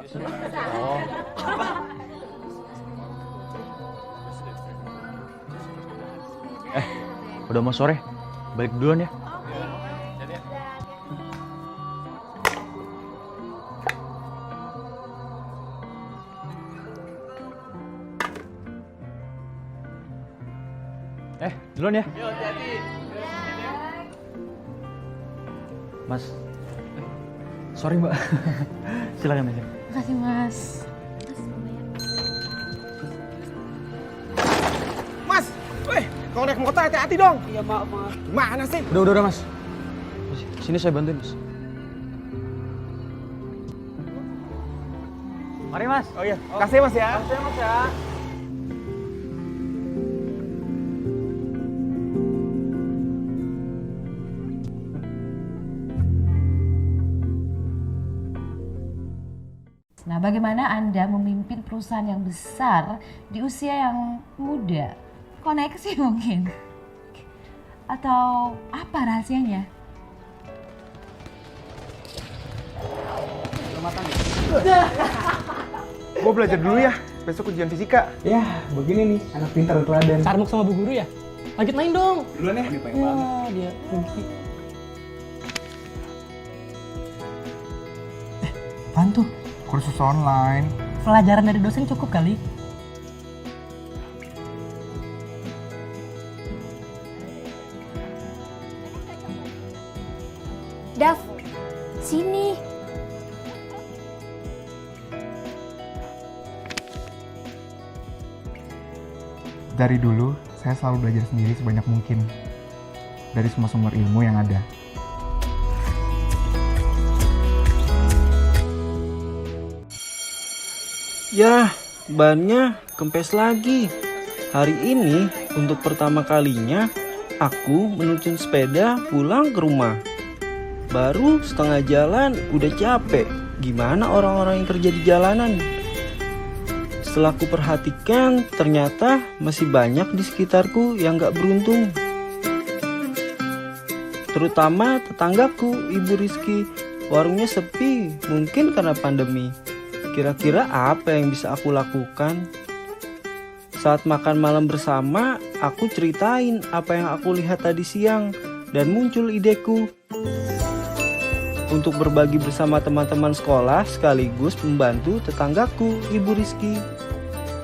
Oh. Udah mau sore, balik duluan ya. Duluan ya. Mas, sorry mbak. Silakan aja. Makasih mas. Mas, kalau naik motor hati-hati dong. Iya maaf. Gimana sih? Udah mas. Sini saya bantuin mas. Mari mas. Oh iya, kasih mas ya. Makasih mas ya. Nah, bagaimana Anda memimpin perusahaan yang besar di usia yang muda? Koneksi mungkin? Atau apa rahasianya? Gue belajar dulu ya, besok ujian fisika. Ya, begini nih, anak pintar dan teladan. Sarmuk sama bu guru ya? Lanjut main dong. Duluan ya. Dia pergi. Apaan tuh? Kursus online. Pelajaran dari dosen cukup kali? Dav, sini. Dari dulu, saya selalu belajar sendiri sebanyak mungkin. Dari semua sumber ilmu yang ada. Yah, bannya kempes lagi. Hari ini untuk pertama kalinya aku menuntun sepeda pulang ke rumah. Baru setengah jalan udah capek. Gimana orang-orang yang kerja di jalanan? Setelah ku perhatikan, ternyata masih banyak di sekitarku yang gak beruntung. Terutama tetanggaku, Ibu Rizky. Warungnya sepi, mungkin karena pandemi. Kira-kira apa yang bisa aku lakukan? Saat makan malam bersama, aku ceritain apa yang aku lihat tadi siang dan muncul ideku untuk berbagi bersama teman-teman sekolah sekaligus membantu tetanggaku, Ibu Rizky.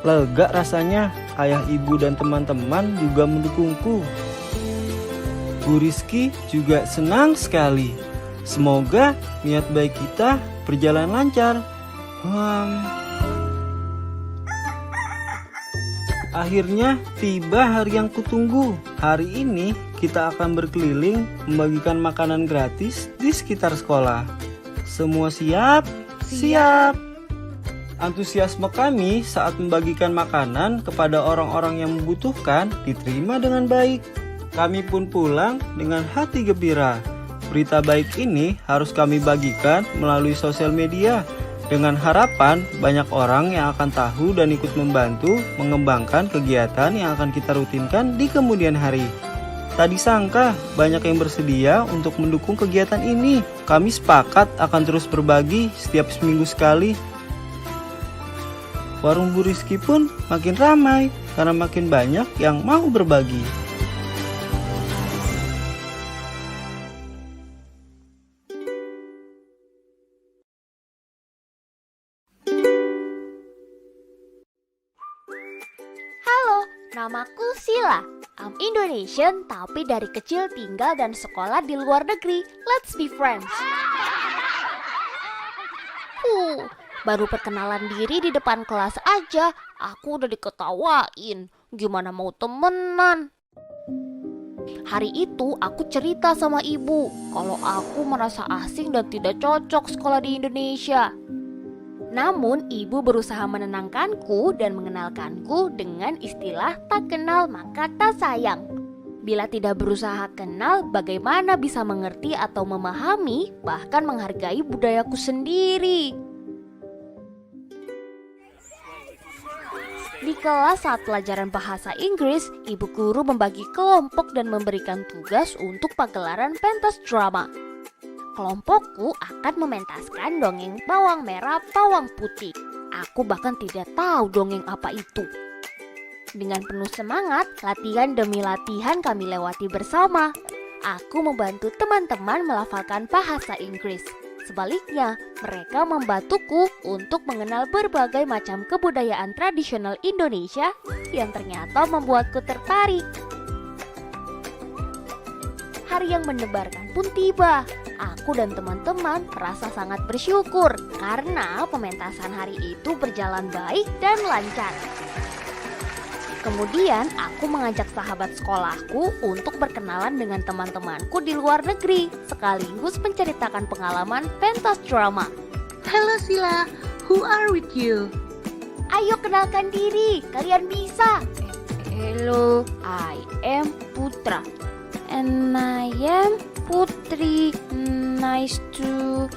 Lega rasanya, ayah ibu dan teman-teman juga mendukungku. Bu Rizky juga senang sekali. Semoga niat baik kita berjalan lancar. Akhirnya tiba hari yang kutunggu. Hari ini kita akan berkeliling membagikan makanan gratis di sekitar sekolah. Semua siap? Siap! Antusiasme kami saat membagikan makanan kepada orang-orang yang membutuhkan diterima dengan baik. Kami pun pulang dengan hati gembira. Berita baik ini harus kami bagikan melalui sosial media, dengan harapan banyak orang yang akan tahu dan ikut membantu mengembangkan kegiatan yang akan kita rutinkan di kemudian hari. Tak disangka banyak yang bersedia untuk mendukung kegiatan ini. Kami sepakat akan terus berbagi setiap seminggu sekali. Warung Bu Rizky pun makin ramai karena makin banyak yang mau berbagi. Halo, namaku Sila. I'm Indonesian tapi dari kecil tinggal dan sekolah di luar negeri. Let's be friends. Baru perkenalan diri di depan kelas aja, aku udah diketawain. Gimana mau temenan? Hari itu aku cerita sama ibu kalau aku merasa asing dan tidak cocok sekolah di Indonesia. Namun ibu berusaha menenangkanku dan mengenalkanku dengan istilah tak kenal maka tak sayang. Bila tidak berusaha kenal, bagaimana bisa mengerti atau memahami bahkan menghargai budayaku sendiri? Di kelas saat pelajaran bahasa Inggris, ibu guru membagi kelompok dan memberikan tugas untuk pagelaran pentas drama. Kelompokku akan mementaskan dongeng bawang merah, bawang putih. Aku bahkan tidak tahu dongeng apa itu. Dengan penuh semangat, latihan demi latihan kami lewati bersama. Aku membantu teman-teman melafalkan bahasa Inggris. Sebaliknya, mereka membantuku untuk mengenal berbagai macam kebudayaan tradisional Indonesia yang ternyata membuatku tertarik. Hari yang mendebarkan pun tiba. Aku dan teman-teman merasa sangat bersyukur karena pementasan hari itu berjalan baik dan lancar. Kemudian aku mengajak sahabat sekolahku untuk berkenalan dengan teman-temanku di luar negeri, sekaligus menceritakan pengalaman pentas drama. Hello Sila, who are with you? Ayo kenalkan diri, kalian bisa. Hello, I am Putra. And I am Putri. Nice to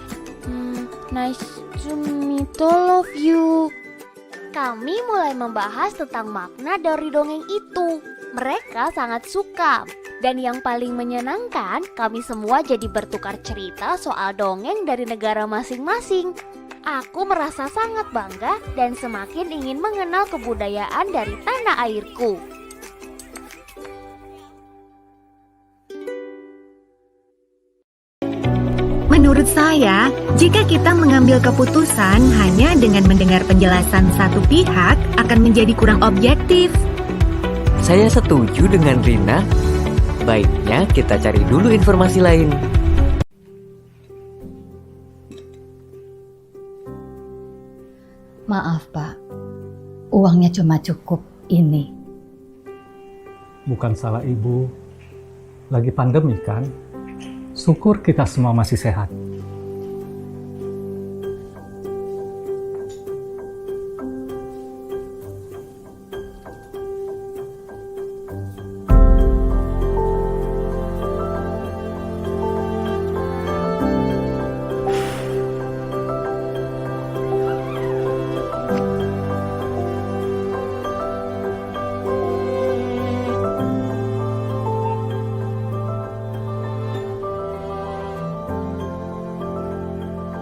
meet all of you. Kami mulai membahas tentang makna dari dongeng itu. Mereka sangat suka. Dan yang paling menyenangkan, kami semua jadi bertukar cerita soal dongeng dari negara masing-masing. Aku merasa sangat bangga dan semakin ingin mengenal kebudayaan dari tanah airku. Menurut saya, jika kita mengambil keputusan hanya dengan mendengar penjelasan satu pihak akan menjadi kurang objektif. Saya setuju dengan Rina. Baiknya kita cari dulu informasi lain. Maaf Pak, uangnya cuma cukup ini. Bukan salah Ibu. Lagi pandemi kan? Syukur kita semua masih sehat.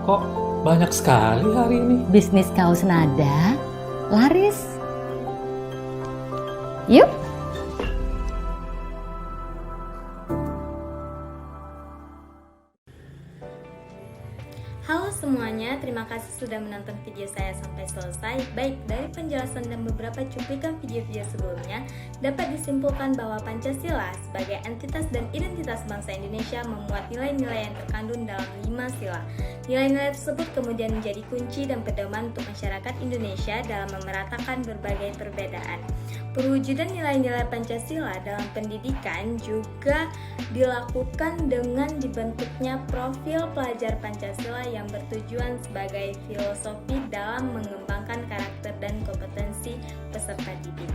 Kok banyak sekali hari ini? Bisnis kaos nada laris. Yuk. Halo semuanya, terima kasih sudah menonton video saya sampai selesai. Baik, dari penjelasan dan beberapa cuplikan video-video sebelumnya, dapat disimpulkan bahwa Pancasila sebagai entitas dan identitas bangsa Indonesia memuat nilai-nilai yang terkandung dalam 5 sila. Nilai-nilai tersebut kemudian menjadi kunci dan pedoman untuk masyarakat Indonesia dalam memeratakan berbagai perbedaan. Perwujudan nilai-nilai Pancasila dalam pendidikan juga dilakukan dengan dibentuknya profil pelajar Pancasila yang bertujuan sebagai filosofi dalam mengembangkan karakter dan kompetensi peserta didik.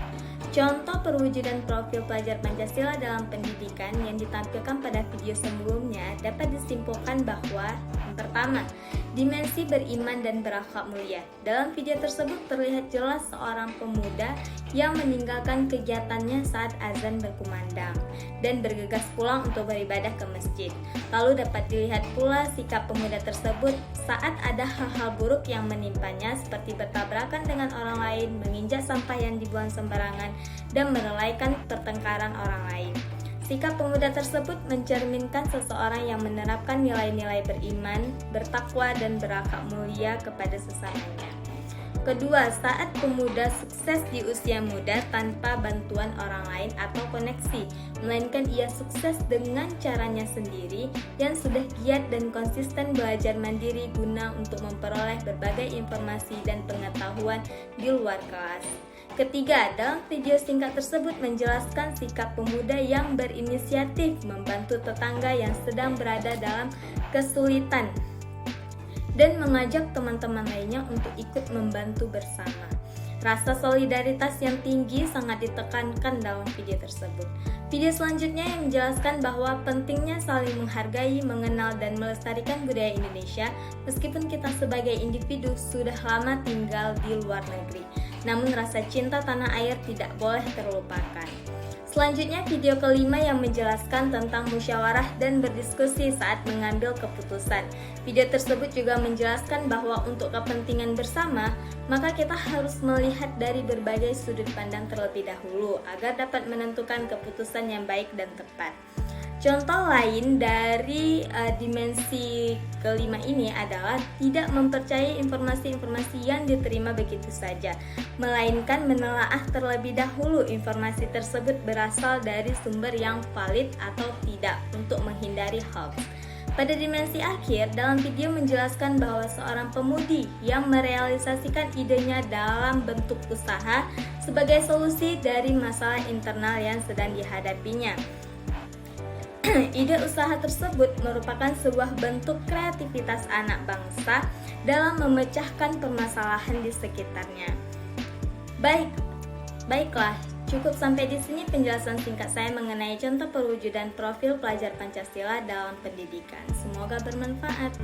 Contoh perwujudan profil pelajar Pancasila dalam pendidikan yang ditampilkan pada video sebelumnya dapat disimpulkan bahwa yang pertama, dimensi beriman dan berakhlak mulia. Dalam video tersebut terlihat jelas seorang pemuda yang meninggalkan kegiatannya saat azan berkumandang dan bergegas pulang untuk beribadah ke masjid. Lalu dapat dilihat pula sikap pemuda tersebut saat ada hal-hal buruk yang menimpanya seperti bertabrakan dengan orang lain, menginjak sampah yang dibuang sembarangan, dan merelaikan pertengkaran orang lain. Sikap pemuda tersebut mencerminkan seseorang yang menerapkan nilai-nilai beriman, bertakwa, dan berakhlak mulia kepada sesamanya. Kedua, saat pemuda sukses di usia muda tanpa bantuan orang lain atau koneksi, melainkan ia sukses dengan caranya sendiri yang sudah giat dan konsisten belajar mandiri guna untuk memperoleh berbagai informasi dan pengetahuan di luar kelas. Ketiga, dalam video singkat tersebut menjelaskan sikap pemuda yang berinisiatif membantu tetangga yang sedang berada dalam kesulitan dan mengajak teman-teman lainnya untuk ikut membantu bersama. Rasa solidaritas yang tinggi sangat ditekankan dalam video tersebut. Video selanjutnya yang menjelaskan bahwa pentingnya saling menghargai, mengenal, dan melestarikan budaya Indonesia meskipun kita sebagai individu sudah lama tinggal di luar negeri. Namun rasa cinta tanah air tidak boleh terlupakan. Selanjutnya video kelima yang menjelaskan tentang musyawarah dan berdiskusi saat mengambil keputusan. Video tersebut juga menjelaskan bahwa untuk kepentingan bersama, maka kita harus melihat dari berbagai sudut pandang terlebih dahulu agar dapat menentukan keputusan yang baik dan tepat. Contoh lain dari dimensi kelima ini adalah tidak mempercayai informasi-informasi yang diterima begitu saja, melainkan menelaah terlebih dahulu informasi tersebut berasal dari sumber yang valid atau tidak untuk menghindari hoax. Pada dimensi akhir, dalam video menjelaskan bahwa seorang pemudi yang merealisasikan idenya dalam bentuk usaha sebagai solusi dari masalah internal yang sedang dihadapinya. Ide usaha tersebut merupakan sebuah bentuk kreativitas anak bangsa dalam memecahkan permasalahan di sekitarnya. Baiklah, cukup sampai di sini penjelasan singkat saya mengenai contoh perwujudan profil pelajar Pancasila dalam pendidikan. Semoga bermanfaat.